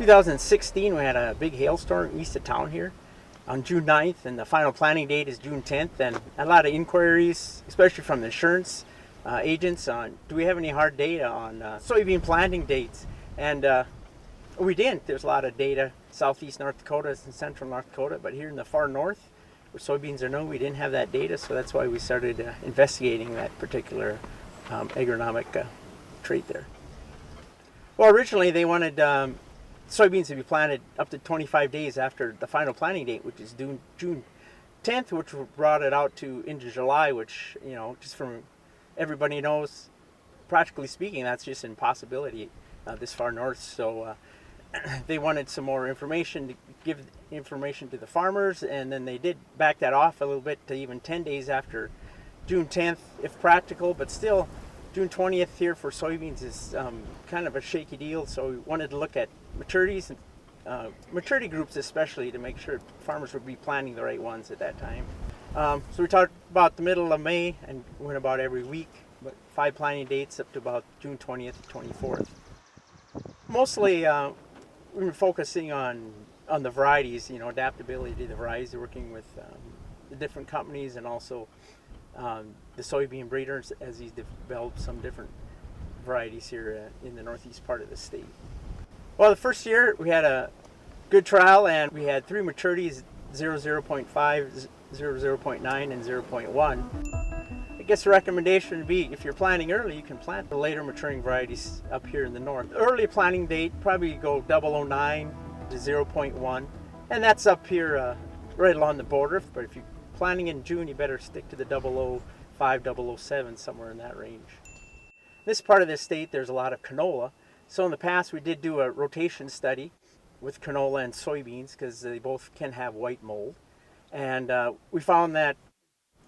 2016, we had a big hailstorm east of town here on June 9th, and the final planting date is June 10th. And a lot of inquiries, especially from the insurance agents, on do we have any hard data on soybean planting dates. And we didn't. There's a lot of data, southeast North Dakota and central North Dakota, but here in the far north, where soybeans are known, we didn't have that data, so that's why we started investigating that particular agronomic trait there. Well, originally they wanted soybeans to be planted up to 25 days after the final planting date, which is June 10th, which brought it out to into July, which, you know, just from everybody knows, practically speaking, that's just an impossibility this far north. So they wanted some more information, to give information to the farmers, and then they did back that off a little bit to even 10 days after June 10th, if practical, but still June 20th here for soybeans is kind of a shaky deal. So we wanted to look at maturities, and maturity groups especially, to make sure farmers would be planting the right ones at that time. So we talked about the middle of May and went about every week, but 5 planting dates up to about June 20th, 24th. Mostly we were focusing on the varieties, you know, adaptability to the varieties, working with the different companies, and also the soybean breeders as he's developed some different varieties here in the northeast part of the state. Well, the first year we had a good trial, and we had 3 maturities, 0.5, 0.9, and 0.1. I guess the recommendation would be, if you're planting early, you can plant the later maturing varieties up here in the north. Early planting date, probably go 0.009 to 0.1, and that's up here right along the border. But if you're planting in June, you better stick to the 0.005, 0.007, somewhere in that range. This part of the state, there's a lot of canola. So in the past, we did do a rotation study with canola and soybeans, because they both can have white mold. And we found that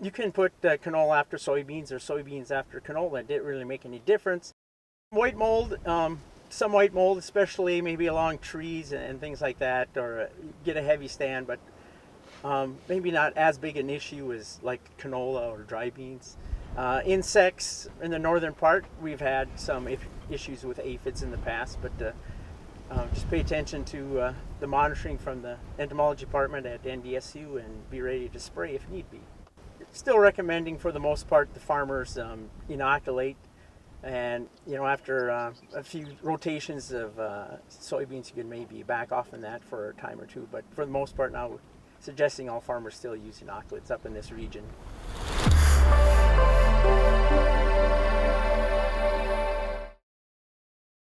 you can put canola after soybeans or soybeans after canola. It didn't really make any difference. White mold, some white mold, especially maybe along trees and things like that, or get a heavy stand, but maybe not as big an issue as like canola or dry beans. Insects in the northern part, we've had some issues with aphids in the past, but just pay attention to the monitoring from the entomology department at NDSU and be ready to spray if need be. Still recommending, for the most part, the farmers inoculate, and you know, after a few rotations of soybeans, you can maybe back off on that for a time or two, but for the most part now, suggesting all farmers still use inoculates up in this region.